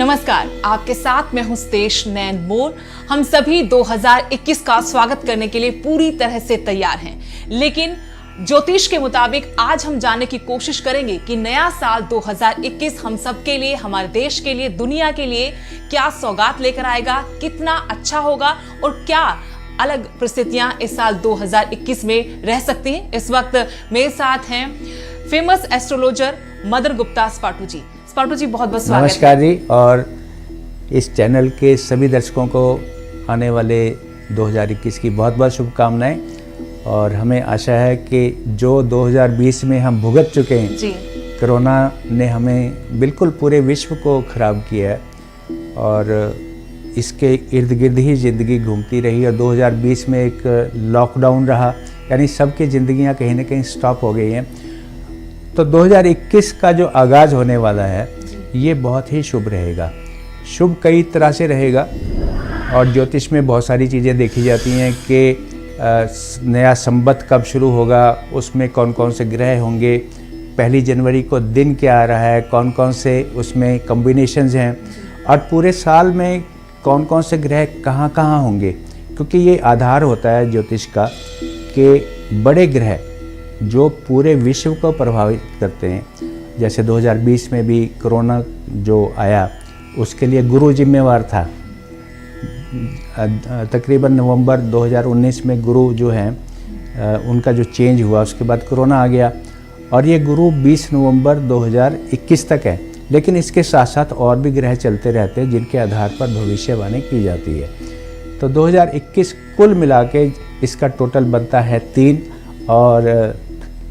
नमस्कार, आपके साथ मैं हूं स्तेश नैन मोर। हम सभी 2021 का स्वागत करने के लिए पूरी तरह से तैयार हैं, लेकिन ज्योतिष के मुताबिक आज हम जानने की कोशिश करेंगे कि नया साल 2021 हम सबके लिए, हमारे देश के लिए, दुनिया के लिए क्या सौगात लेकर आएगा, कितना अच्छा होगा और क्या अलग परिस्थितियां इस साल 2021 में रह सकती हैं। इस वक्त मेरे साथ हैं famous astrologer mother Gupta Spatu जी। स्पाटू जी, बहुत बहुत स्वागत। नमस्कार जी, और इस चैनल के सभी दर्शकों को आने वाले 2021 की बहुत बहुत शुभकामनाएं। और हमें आशा है कि जो 2020 में हम भुगत चुके हैं जी, कोरोना ने हमें बिल्कुल पूरे विश्व को ख़राब किया है और इसके इर्द गिर्द ही ज़िंदगी घूमती रही। और 2020 में एक लॉकडाउन रहा, यानी सबकी ज़िंदगियां कहीं ना कहीं स्टॉप हो गई हैं। तो 2021 का जो आगाज़ होने वाला है ये बहुत ही शुभ रहेगा। शुभ कई तरह से रहेगा और ज्योतिष में बहुत सारी चीज़ें देखी जाती हैं कि नया संवत कब शुरू होगा, उसमें कौन कौन से ग्रह होंगे, 1 जनवरी को दिन क्या आ रहा है, कौन कौन से उसमें कॉम्बिनेशंस हैं और पूरे साल में कौन कौन से ग्रह कहाँ कहाँ होंगे। क्योंकि ये आधार होता है ज्योतिष का कि बड़े ग्रह जो पूरे विश्व को प्रभावित करते हैं, जैसे 2020 में भी कोरोना जो आया उसके लिए गुरु जिम्मेवार था। तकरीबन नवंबर 2019 में गुरु जो हैं उनका जो चेंज हुआ, उसके बाद कोरोना आ गया और ये गुरु 20 नवंबर 2021 तक है। लेकिन इसके साथ साथ और भी ग्रह चलते रहते हैं जिनके आधार पर भविष्यवाणी की जाती है। तो 2021 कुल मिला के इसका टोटल बनता है 3। और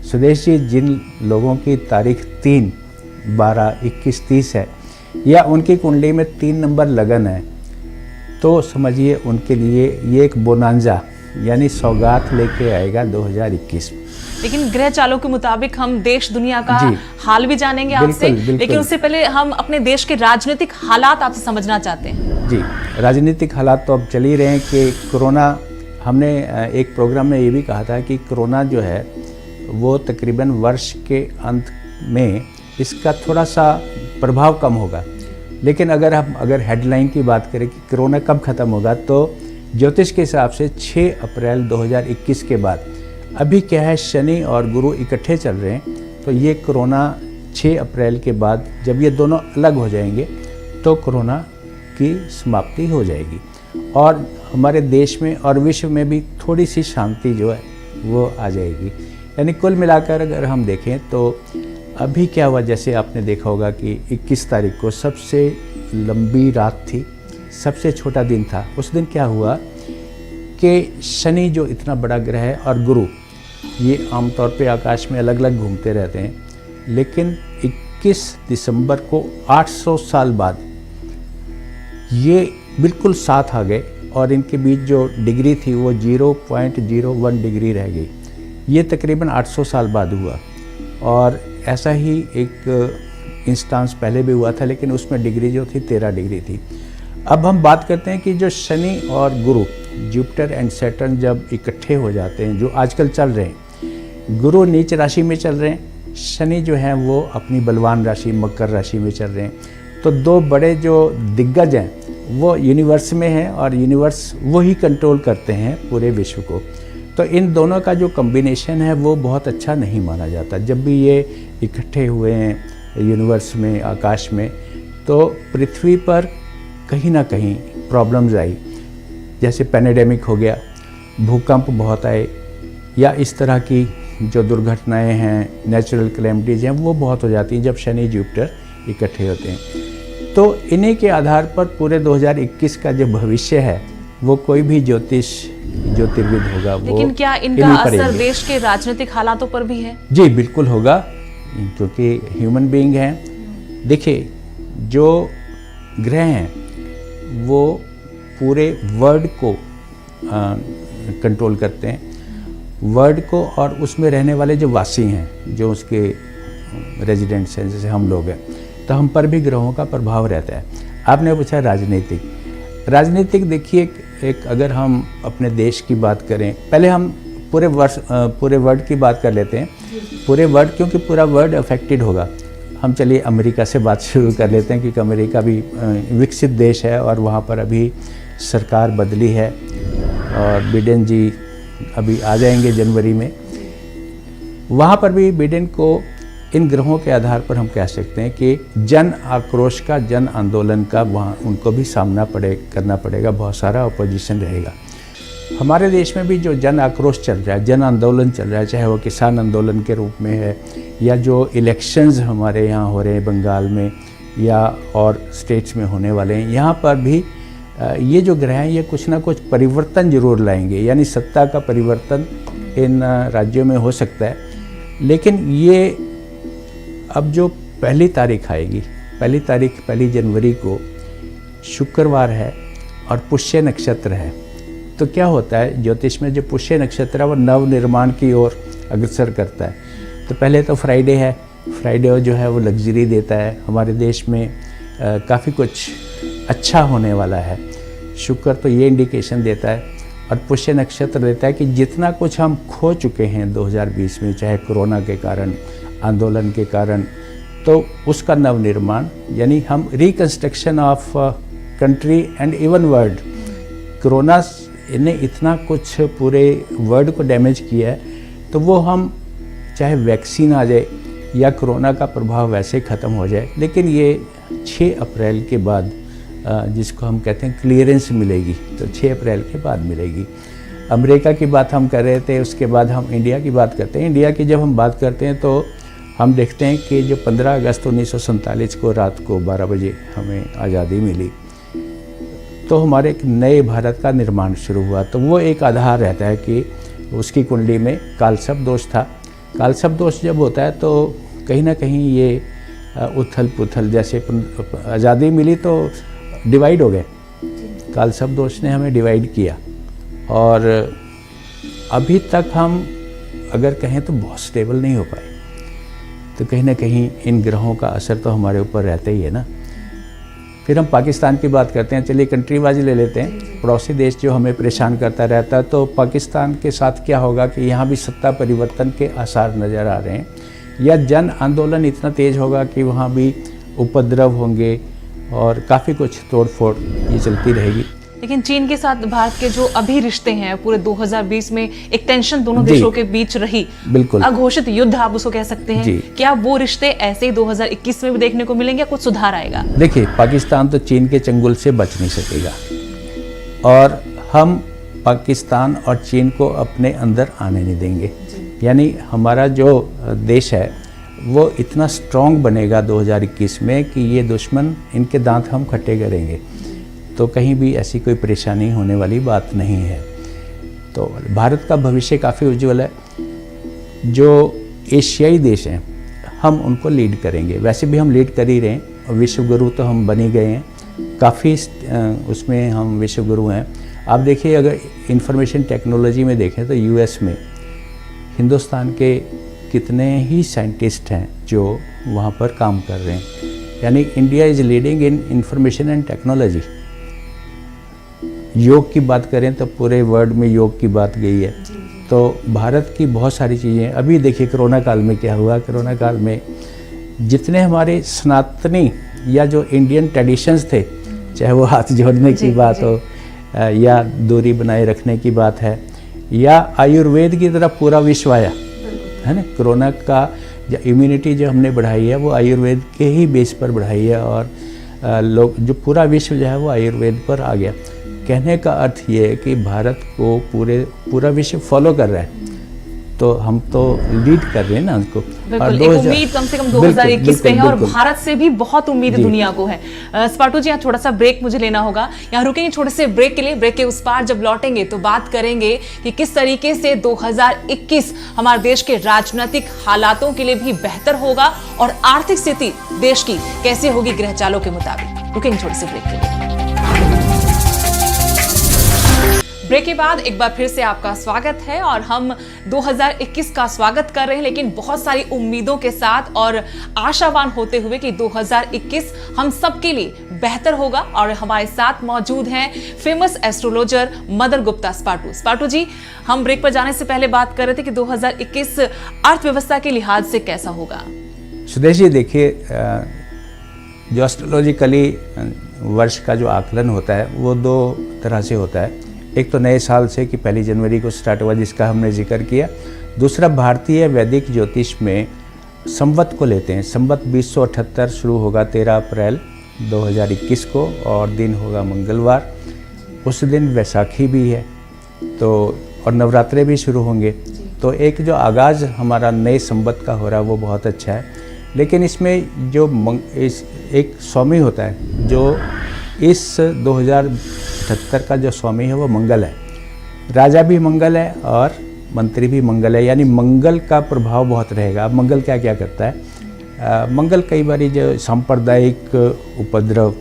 सुदेश जी, जिन लोगों की तारीख 3, 12, 21, 30 है या उनकी कुंडली में 3 नंबर लगन है, तो समझिए उनके लिए ये एक बोनांजा यानी सौगात लेके आएगा 2021। लेकिन ग्रह चालों के मुताबिक हम देश दुनिया का हाल भी जानेंगे आपसे, लेकिन उससे पहले हम अपने देश के राजनीतिक हालात आपसे समझना चाहते हैं। जी, राजनीतिक हालात तो अब चल ही रहे हैं कि कोरोना, हमने एक प्रोग्राम में ये भी कहा था कि कोरोना जो है वो तकरीबन वर्ष के अंत में इसका थोड़ा सा प्रभाव कम होगा। लेकिन अगर हेडलाइन की बात करें कि कोरोना कब ख़त्म होगा, तो ज्योतिष के हिसाब से 6 अप्रैल 2021 के बाद, अभी क्या है शनि और गुरु इकट्ठे चल रहे हैं, तो ये कोरोना 6 अप्रैल के बाद जब ये दोनों अलग हो जाएंगे तो कोरोना की समाप्ति हो जाएगी और हमारे देश में और विश्व में भी थोड़ी सी शांति जो है वो आ जाएगी। यानी कुल मिलाकर अगर हम देखें तो अभी क्या हुआ, जैसे आपने देखा होगा कि 21 तारीख को सबसे लंबी रात थी, सबसे छोटा दिन था। उस दिन क्या हुआ कि शनि जो इतना बड़ा ग्रह है और गुरु, ये आमतौर पे आकाश में अलग अलग घूमते रहते हैं, लेकिन 21 दिसंबर को 800 साल बाद ये बिल्कुल साथ आ गए और इनके बीच जो डिग्री थी वो 0.01 डिग्री रह गई। ये तकरीबन 800 साल बाद हुआ और ऐसा ही एक इंस्टांस पहले भी हुआ था, लेकिन उसमें डिग्री जो थी 13 डिग्री थी। अब हम बात करते हैं कि जो शनि और गुरु, जुपिटर एंड सैटर्न जब इकट्ठे हो जाते हैं, जो आजकल चल रहे हैं, गुरु नीच राशि में चल रहे हैं, शनि जो है वो अपनी बलवान राशि मकर राशि में चल रहे हैं। तो 2 बड़े जो दिग्गज हैं वो यूनिवर्स में हैं और यूनिवर्स वो ही कंट्रोल करते हैं पूरे विश्व को। तो इन दोनों का जो कॉम्बिनेशन है वो बहुत अच्छा नहीं माना जाता। जब भी ये इकट्ठे हुए हैं यूनिवर्स में, आकाश में, तो पृथ्वी पर कहीं ना कहीं प्रॉब्लम्स आई, जैसे पैंडेमिक हो गया, भूकंप बहुत आए, या इस तरह की जो दुर्घटनाएं हैं, नेचुरल कैलेमिटीज़ हैं, वो बहुत हो जाती हैं जब शनि जुपिटर इकट्ठे होते हैं। तो इन्हीं के आधार पर पूरे 2021 का जो भविष्य है वो कोई भी ज्योतिर्विद होगा वो, लेकिन क्या इनका असर देश के राजनीतिक हालातों पर भी है? जी बिल्कुल होगा, क्योंकि ह्यूमन बीइंग हैं। देखिए, जो ग्रह हैं वो पूरे वर्ल्ड को कंट्रोल करते हैं, वर्ल्ड को, और उसमें रहने वाले जो वासी हैं, जो उसके रेजिडेंट्स हैं, जैसे हम लोग हैं, तो हम पर भी ग्रहों का प्रभाव रहता है। आपने पूछा राजनीतिक, देखिए एक अगर हम अपने देश की बात करें, पहले हम पूरे वर्ल्ड की बात कर लेते हैं। पूरे वर्ल्ड, क्योंकि पूरा वर्ल्ड अफेक्टेड होगा। हम चलिए अमेरिका से बात शुरू कर लेते हैं, क्योंकि अमेरिका भी विकसित देश है और वहाँ पर अभी सरकार बदली है और बिडेन जी अभी आ जाएंगे जनवरी में। वहाँ पर भी बिडेन को इन ग्रहों के आधार पर हम कह सकते हैं कि जन आक्रोश का, जन आंदोलन का वहाँ उनको भी सामना करना पड़ेगा, बहुत सारा अपोजिशन रहेगा। हमारे देश में भी जो जन आक्रोश चल रहा है, जन आंदोलन चल रहा है, चाहे वो किसान आंदोलन के रूप में है या जो इलेक्शंस हमारे यहाँ हो रहे हैं बंगाल में या और स्टेट्स में होने वाले हैं, यहाँ पर भी ये जो ग्रह हैं ये कुछ ना कुछ परिवर्तन जरूर लाएंगे, यानी सत्ता का परिवर्तन इन राज्यों में हो सकता है। लेकिन ये अब जो पहली तारीख आएगी, पहली जनवरी को शुक्रवार है और पुष्य नक्षत्र है, तो क्या होता है ज्योतिष में जो पुष्य नक्षत्र है वो नव निर्माण की ओर अग्रसर करता है। तो पहले तो फ्राइडे है, फ्राइडे जो है वो लग्जरी देता है, हमारे देश में काफ़ी कुछ अच्छा होने वाला है। शुक्र तो ये इंडिकेशन देता है और पुष्य नक्षत्र देता है कि जितना कुछ हम खो चुके हैं 2020 में, चाहे कोरोना के कारण, आंदोलन के कारण, तो उसका नवनिर्माण, यानी हम reconstruction of country and even world. Corona ने इतना कुछ पूरे वर्ल्ड को डैमेज किया है, तो वो हम चाहे वैक्सीन आ जाए या कोरोना का प्रभाव वैसे ख़त्म हो जाए, लेकिन ये 6 अप्रैल के बाद जिसको हम कहते हैं क्लियरेंस मिलेगी, तो 6 अप्रैल के बाद मिलेगी। अमेरिका की बात हम कर रहे थे, उसके बाद हम इंडिया की बात करते हैं। इंडिया की जब हम बात करते हैं तो हम देखते हैं कि जो 15 अगस्त 1947 को रात को 12 बजे हमें आज़ादी मिली, तो हमारे एक नए भारत का निर्माण शुरू हुआ। तो वो एक आधार रहता है कि उसकी कुंडली में कालसर्प दोष था। कालसर्प दोष जब होता है तो कहीं ना कहीं ये उथल पुथल, जैसे आज़ादी मिली तो डिवाइड हो गए, कालसर्प दोष ने हमें डिवाइड किया और अभी तक हम अगर कहें तो बहुत स्टेबल नहीं हो पाए। तो कहीं ना कहीं इन ग्रहों का असर तो हमारे ऊपर रहता ही है ना। फिर हम पाकिस्तान की बात करते हैं, चलिए कंट्री वाइज ले लेते हैं, पड़ोसी देश जो हमें परेशान करता रहता है। तो पाकिस्तान के साथ क्या होगा कि यहाँ भी सत्ता परिवर्तन के आसार नज़र आ रहे हैं, या जन आंदोलन इतना तेज़ होगा कि वहाँ भी उपद्रव होंगे और काफ़ी कुछ तोड़ फोड़ ये चलती रहेगी। लेकिन चीन के साथ भारत के जो अभी रिश्ते हैं, पूरे 2020 में एक टेंशन दोनों देशों के बीच रही, बिल्कुल अघोषित युद्ध आप उसको कह सकते हैं, क्या वो रिश्ते ऐसे ही 2021 में भी देखने को मिलेंगे, कुछ सुधार आएगा? देखिए, पाकिस्तान तो चीन के चंगुल से बच नहीं सकेगा और हम पाकिस्तान और चीन को अपने अंदर आने नहीं देंगे। यानी हमारा जो देश है वो इतना स्ट्रॉन्ग बनेगा 2021 में कि ये दुश्मन, इनके दांत हम खट्टे करेंगे, तो कहीं भी ऐसी कोई परेशानी होने वाली बात नहीं है। तो भारत का भविष्य काफ़ी उज्जवल है। जो एशियाई देश हैं हम उनको लीड करेंगे, वैसे भी हम लीड कर ही रहे हैं और विश्व गुरु तो हम बन ही गए हैं, काफ़ी उसमें हम विश्व गुरु हैं। आप देखिए, अगर इंफॉर्मेशन टेक्नोलॉजी में देखें तो यूएस में हिंदुस्तान के कितने ही साइंटिस्ट हैं जो वहाँ पर काम कर रहे हैं। यानी India is leading in information and technology. योग की बात करें तो पूरे वर्ल्ड में योग की बात गई है। तो भारत की बहुत सारी चीज़ें, अभी देखिए कोरोना काल में क्या हुआ। कोरोना काल में जितने हमारे सनातनी या जो इंडियन ट्रेडिशंस थे, चाहे वो हाथ जोड़ने की बात हो या दूरी बनाए रखने की बात है या आयुर्वेद की तरफ पूरा विश्व आया है ना। कोरोना का जो इम्यूनिटी जो हमने बढ़ाई है वो आयुर्वेद के ही बेस पर बढ़ाई है और लोग, जो पूरा विश्व जो है वो आयुर्वेद पर आ गया। कहने का अर्थ ये है कि भारत को पूरा विश्व फॉलो कर रहा है, तो हम तो लीड कर रहे हैं ना उनको। बिल्कुल, एक उम्मीद कम से कम 2021 पे है और भारत से भी बहुत उम्मीद दुनिया को है। स्पाटू जी, यहाँ थोड़ा सा ब्रेक मुझे लेना होगा, यहाँ रुकेंगे छोटे से ब्रेक के लिए। ब्रेक के उस पार जब लौटेंगे तो बात करेंगे कि किस तरीके से 2021 हमारे देश के राजनीतिक हालातों के लिए भी बेहतर होगा और आर्थिक स्थिति देश की कैसे होगी ग्रह चालों के मुताबिक। रुकेंगे छोटे से ब्रेक के लिए। ब्रेक के बाद एक बार फिर से आपका स्वागत है और हम 2021 का स्वागत कर रहे हैं, लेकिन बहुत सारी उम्मीदों के साथ और आशावान होते हुए कि 2021 हम सबके लिए बेहतर होगा। और हमारे साथ मौजूद हैं famous astrologer mother Gupta Spatu. Spatu जी, हम ब्रेक पर जाने से पहले बात कर रहे थे कि 2021 अर्थव्यवस्था के लिहाज से कैसा होगा। सुदेश जी देखिए, जो एस्ट्रोलॉजिकली वर्ष का जो आकलन होता है वो दो तरह से होता है। एक तो नए साल से कि 1 जनवरी को स्टार्ट हुआ, जिसका हमने जिक्र किया। दूसरा, भारतीय वैदिक ज्योतिष में संवत को लेते हैं। संवत 2078 शुरू होगा 13 अप्रैल 2021 को और दिन होगा मंगलवार। उस दिन वैसाखी भी है तो और नवरात्रे भी शुरू होंगे। तो एक जो आगाज़ हमारा नए संवत का हो रहा है वो बहुत अच्छा है। लेकिन इसमें जो एक स्वामी होता है, जो इस 2078 का जो स्वामी है वो मंगल है। राजा भी मंगल है और मंत्री भी मंगल है, यानी मंगल का प्रभाव बहुत रहेगा। अब मंगल क्या क्या करता है? मंगल कई बार जो सांप्रदायिक उपद्रव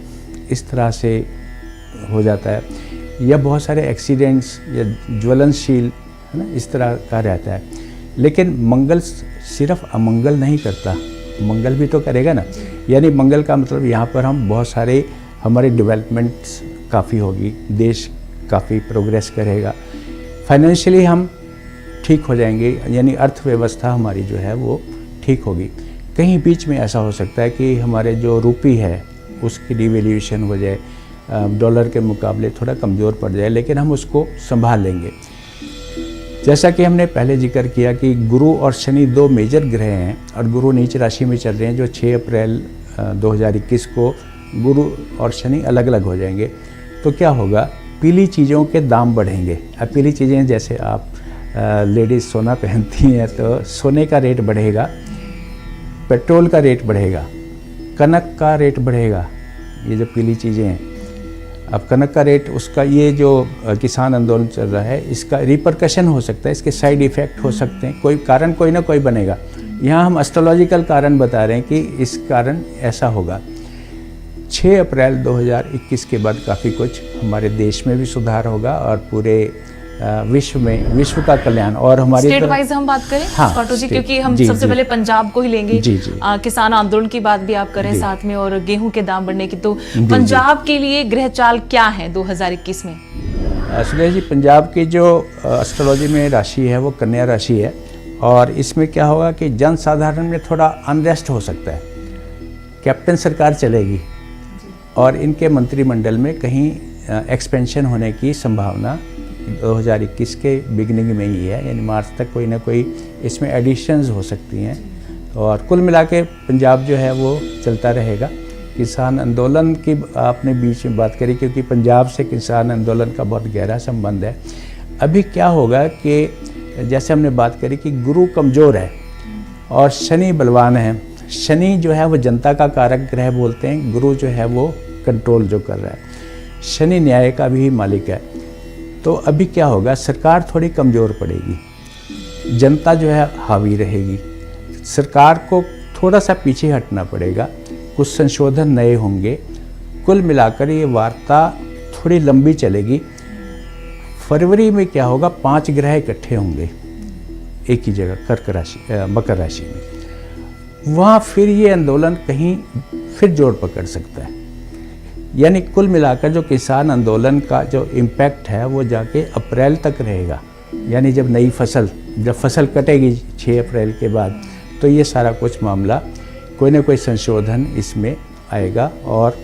इस तरह से हो जाता है, या बहुत सारे एक्सीडेंट्स या ज्वलनशील, है ना, इस तरह का रहता है। लेकिन मंगल सिर्फ अमंगल नहीं करता, मंगल भी तो करेगा ना। यानी मंगल का मतलब यहाँ पर हम बहुत सारे हमारे डेवलपमेंट्स काफ़ी होगी, देश काफ़ी प्रोग्रेस करेगा, फाइनेंशियली हम ठीक हो जाएंगे, यानी अर्थव्यवस्था हमारी जो है वो ठीक होगी। कहीं बीच में ऐसा हो सकता है कि हमारे जो रुपी है उसकी डिवैल्यूएशन हो जाए, डॉलर के मुकाबले थोड़ा कमज़ोर पड़ जाए, लेकिन हम उसको संभाल लेंगे। जैसा कि हमने पहले जिक्र किया कि गुरु और शनि दो मेजर ग्रह हैं और गुरु नीच राशि में चल रहे हैं, जो 6 अप्रैल 2021 को गुरु और शनि अलग अलग हो जाएंगे। तो क्या होगा? पीली चीज़ों के दाम बढ़ेंगे। अब पीली चीज़ें जैसे आप लेडीज़ सोना पहनती हैं तो सोने का रेट बढ़ेगा, पेट्रोल का रेट बढ़ेगा, कनक का रेट बढ़ेगा। ये जो पीली चीज़ें हैं, अब कनक का रेट, उसका ये जो किसान आंदोलन चल रहा है, इसका रिपरकशन हो सकता है, इसके साइड इफ़ेक्ट हो सकते हैं, कोई कारण कोई ना कोई बनेगा। यहाँ हम एस्ट्रोलॉजिकल कारण बता रहे हैं कि इस कारण ऐसा होगा। 6 अप्रैल 2021 के बाद काफ़ी कुछ हमारे देश में भी सुधार होगा और पूरे विश्व में, विश्व का कल्याण। और हमारी स्टेट वाइज हम बात करें, हाँ, स्कॉटो जी, स्टेट, क्योंकि हम जी, सबसे जी, पहले पंजाब को ही लेंगे। जी, जी। किसान आंदोलन की बात भी आप करें साथ में, और गेहूं के दाम बढ़ने की। तो जी, पंजाब के लिए ग्रह चाल क्या है 2021 में? सुरेश जी, पंजाब की जो एस्ट्रोलॉजी में राशि है वो कन्या राशि है और इसमें क्या होगा कि जन साधारण में थोड़ा अनरेस्ट हो सकता है। कैप्टन सरकार चलेगी और इनके मंत्रिमंडल में कहीं एक्सपेंशन होने की संभावना 2021 के बिगनिंग में ही है, यानी मार्च तक कोई ना कोई इसमें एडिशंस हो सकती हैं। और कुल मिला के पंजाब जो है वो चलता रहेगा। किसान आंदोलन की आपने बीच में बात करी, क्योंकि पंजाब से किसान आंदोलन का बहुत गहरा संबंध है। अभी क्या होगा कि जैसे हमने बात करी कि गुरु कमज़ोर है और शनि बलवान है। शनि जो है वो जनता का कारक ग्रह बोलते हैं, गुरु जो है वो कंट्रोल जो कर रहा है। शनि न्याय का भी मालिक है। तो अभी क्या होगा, सरकार थोड़ी कमज़ोर पड़ेगी, जनता जो है हावी रहेगी, सरकार को थोड़ा सा पीछे हटना पड़ेगा, कुछ संशोधन नए होंगे। कुल मिलाकर ये वार्ता थोड़ी लंबी चलेगी। फरवरी में क्या होगा, 5 ग्रह इकट्ठे होंगे एक ही जगह, कर्क राशि, मकर राशि में। वहाँ फिर ये आंदोलन कहीं फिर जोर पकड़ सकता है। यानी कुल मिलाकर जो किसान आंदोलन का जो इम्पैक्ट है वो जाके अप्रैल तक रहेगा। यानी जब नई फसल, जब फसल कटेगी 6 अप्रैल के बाद, तो ये सारा कुछ मामला कोई ना कोई संशोधन इसमें आएगा और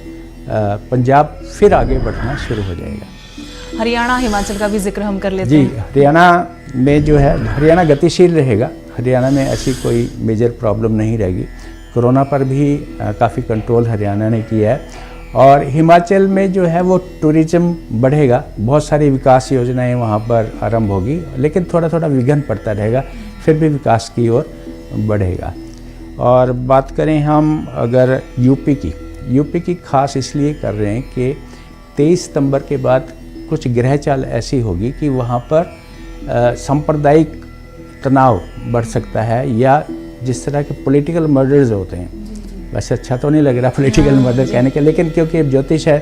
पंजाब फिर आगे बढ़ना शुरू हो जाएगा। हरियाणा, हिमाचल का भी जिक्र हम कर लेते जी, हैं। हरियाणा में जो है, हरियाणा गतिशील रहेगा। हरियाणा में ऐसी कोई मेजर प्रॉब्लम नहीं रहेगी। कोरोना पर भी काफ़ी कंट्रोल हरियाणा ने किया है। और हिमाचल में जो है वो टूरिज्म बढ़ेगा, बहुत सारी विकास योजनाएं वहाँ पर आरंभ होगी, लेकिन थोड़ा थोड़ा विघ्न पड़ता रहेगा, फिर भी विकास की ओर बढ़ेगा। और बात करें हम अगर यूपी की खास इसलिए कर रहे हैं कि 23 सितंबर के बाद कुछ ग्रह चाल ऐसी होगी कि वहाँ पर सांप्रदायिक तनाव बढ़ सकता है, या जिस तरह के पॉलिटिकल मर्डर्स होते हैं। वैसे अच्छा तो नहीं लग रहा पॉलिटिकल मर्डर कहने के, लेकिन क्योंकि ज्योतिष है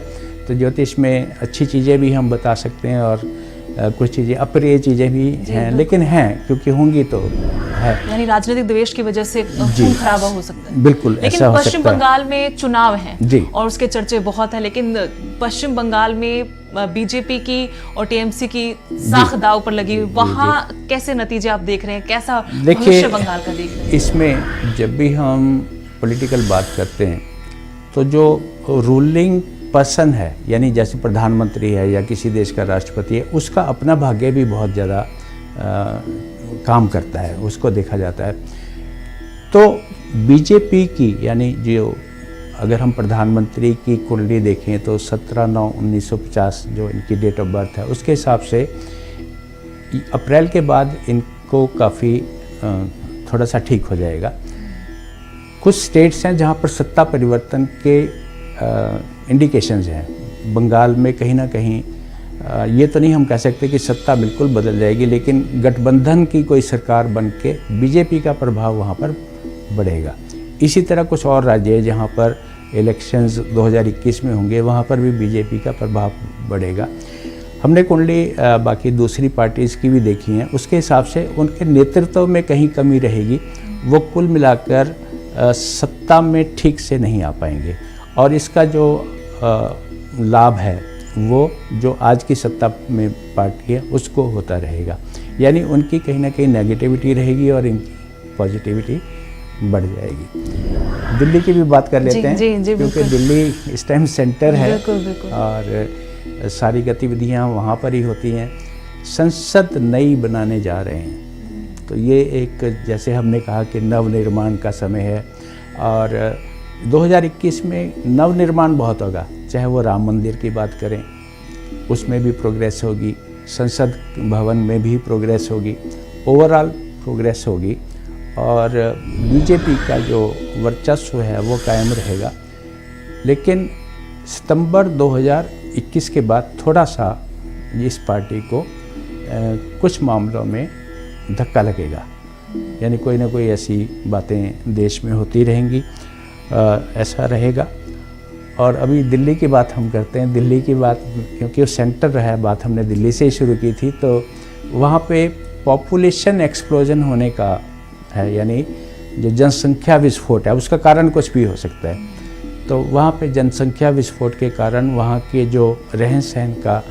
तो ज्योतिष में अच्छी चीज़ें भी हम बता सकते हैं और कुछ चीज़ें अप्रिय चीज़ें भी हैं, लेकिन हैं क्योंकि होंगी तो है। यानी राजनीतिक द्वेष की वजह से खून खराबा हो सकता है। बिल्कुल ऐसा हो सकता है। पश्चिम बंगाल में चुनाव है जी, और उसके चर्चे बहुत हैं, लेकिन पश्चिम बंगाल में बीजेपी की और टीएमसी की साख दाव पर लगी हुई, वहाँ कैसे नतीजे आप देख रहे हैं? कैसा भविष्य बंगाल का देख रहे हैं? इसमें जब भी हम पॉलिटिकल बात करते हैं तो जो रूलिंग पर्सन है, यानी जैसे प्रधानमंत्री है या किसी देश का राष्ट्रपति है, उसका अपना भाग्य भी बहुत ज़्यादा काम करता है, उसको देखा जाता है। तो बीजेपी की, यानी जो अगर हम प्रधानमंत्री की कुंडली देखें तो 17/9/1950 जो इनकी डेट ऑफ बर्थ है, उसके हिसाब से अप्रैल के बाद इनको काफ़ी थोड़ा सा ठीक हो जाएगा। कुछ स्टेट्स हैं जहाँ पर सत्ता परिवर्तन के इंडिकेशंस हैं। बंगाल में कहीं ना कहीं ये तो नहीं हम कह सकते कि सत्ता बिल्कुल बदल जाएगी, लेकिन गठबंधन की कोई सरकार बन के बीजेपी का प्रभाव वहाँ पर बढ़ेगा। इसी तरह कुछ और राज्य है जहाँ पर इलेक्शंस 2021 में होंगे, वहाँ पर भी बीजेपी का प्रभाव बढ़ेगा। हमने कुंडली बाकी दूसरी पार्टीज़ की भी देखी हैं, उसके हिसाब से उनके नेतृत्व में कहीं कमी रहेगी, वो कुल मिलाकर सत्ता में ठीक से नहीं आ पाएंगे। और इसका जो लाभ है वो जो आज की सत्ता में पार्टी है उसको होता रहेगा, यानी उनकी कहीं ना कहीं नेगेटिविटी रहेगी और इनकी पॉजिटिविटी बढ़ जाएगी। दिल्ली की भी बात कर लेते हैं, क्योंकि दिल्ली इस टाइम सेंटर है और सारी गतिविधियां वहाँ पर ही होती हैं। संसद नई बनाने जा रहे हैं, तो ये एक, जैसे हमने कहा कि नवनिर्माण का समय है और 2021 में नवनिर्माण बहुत होगा। चाहे वो राम मंदिर की बात करें, उसमें भी प्रोग्रेस होगी, संसद भवन में भी प्रोग्रेस होगी, ओवरऑल प्रोग्रेस होगी और बीजेपी का जो वर्चस्व है वो कायम रहेगा। लेकिन सितंबर 2021 के बाद थोड़ा सा इस पार्टी को कुछ मामलों में धक्का लगेगा, यानी कोई ना कोई ऐसी बातें देश में होती रहेंगी, ऐसा रहेगा। और अभी दिल्ली की बात हम करते हैं। दिल्ली की बात, क्योंकि वो सेंटर रहा है, बात हमने दिल्ली से ही शुरू की थी, तो वहाँ पे पॉपुलेशन एक्सप्लोजन होने का है, यानी जो जनसंख्या विस्फोट है, उसका कारण कुछ भी हो सकता है। तो वहाँ पे जनसंख्या विस्फोट के कारण वहाँ के जो रहन सहन का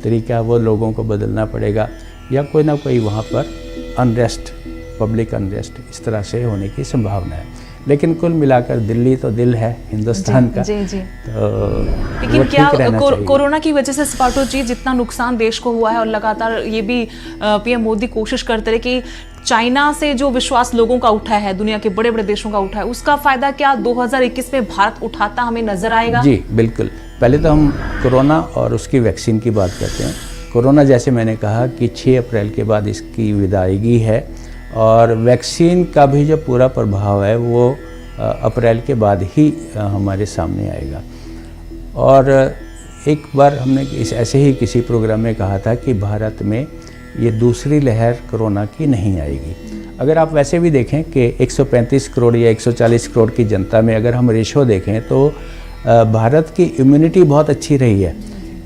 तरीका वो लोगों को बदलना पड़ेगा, या कोई ना कोई वहाँ पर अनरेस्ट, पब्लिक अनरेस्ट इस तरह से होने की संभावना है। लेकिन कुल मिलाकर दिल्ली तो दिल है हिंदुस्तान का। जी। तो लेकिन क्या कोरोना की वजह से स्पाटो जी जितना नुकसान देश को हुआ है, और लगातार ये भी पीएम मोदी कोशिश करते रहे कि चाइना से जो विश्वास लोगों का उठा है, दुनिया के बड़े बड़े देशों का उठा है, उसका फायदा क्या 2021 में भारत उठाता हमें नजर आएगा? जी बिल्कुल। पहले तो हम कोरोना और उसकी वैक्सीन की बात करते हैं। कोरोना, जैसे मैंने कहा कि 6 अप्रैल के बाद इसकी विदायगी है, और वैक्सीन का भी जो पूरा प्रभाव है वो अप्रैल के बाद ही हमारे सामने आएगा। और एक बार हमने ऐसे ही किसी प्रोग्राम में कहा था कि भारत में ये दूसरी लहर कोरोना की नहीं आएगी। अगर आप वैसे भी देखें कि 135 करोड़ या 140 करोड़ की जनता में अगर हम रेशो देखें तो भारत की इम्यूनिटी बहुत अच्छी रही है।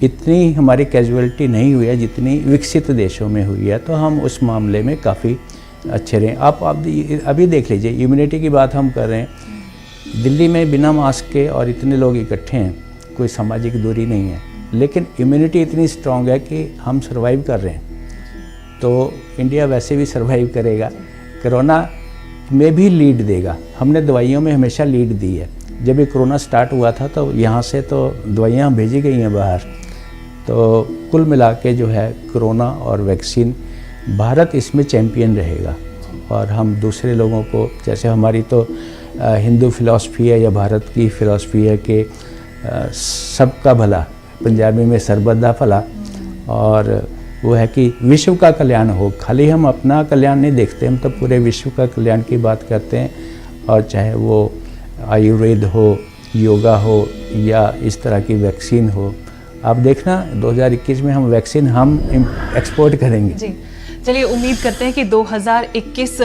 इतनी हमारी कैजुअलिटी नहीं हुई है जितनी विकसित देशों में हुई है, तो हम उस मामले में काफ़ी अच्छे रहे। आप अभी देख लीजिए, इम्यूनिटी की बात हम कर रहे हैं, दिल्ली में बिना मास्क के और इतने लोग इकट्ठे हैं, कोई सामाजिक दूरी नहीं है, लेकिन इम्यूनिटी इतनी स्ट्रांग है कि हम सर्वाइव कर रहे हैं। तो इंडिया वैसे भी सर्वाइव करेगा, कोरोना में भी लीड देगा। हमने दवाइयों में हमेशा लीड दी है। जब ये कोरोना स्टार्ट हुआ था तो यहाँ से तो दवाइयाँ भेजी गई हैं बाहर। तो कुल मिला के जो है कोरोना और वैक्सीन, भारत इसमें चैम्पियन रहेगा। और हम दूसरे लोगों को, जैसे हमारी तो हिंदू फिलॉसफी है या भारत की फिलॉसफी है कि सबका भला, पंजाबी में सर्बदा भला, और वो है कि विश्व का कल्याण हो। खाली हम अपना कल्याण नहीं देखते, हम तो पूरे विश्व का कल्याण की बात करते हैं। और चाहे वो आयुर्वेद हो, योगा हो या इस तरह की वैक्सीन हो, आप देखना 2021 में हम वैक्सीन एक्सपोर्ट करेंगे। जी, चलिए उम्मीद करते हैं कि 2021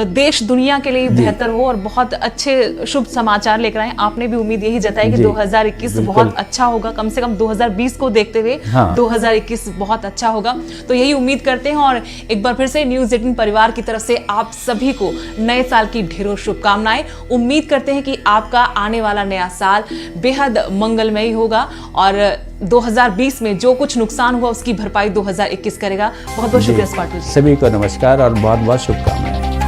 देश दुनिया के लिए बेहतर हो और बहुत अच्छे शुभ समाचार लेकर आए। आपने भी उम्मीद यही जताई कि 2021 बहुत अच्छा होगा, कम से कम 2020 को देखते हुए 2021 बहुत अच्छा होगा। तो यही उम्मीद करते हैं और एक बार फिर से न्यूज़ 18 परिवार की तरफ से आप सभी को नए साल की ढेरों शुभकामनाएं। उम्मीद करते हैं कि आपका आने वाला नया साल बेहद मंगलमयी होगा और 2020 में जो कुछ नुकसान हुआ उसकी भरपाई 2021 करेगा। बहुत बहुत शुक्रिया स्पाटो जी। सभी को नमस्कार और बहुत बहुत शुभकामनाएं।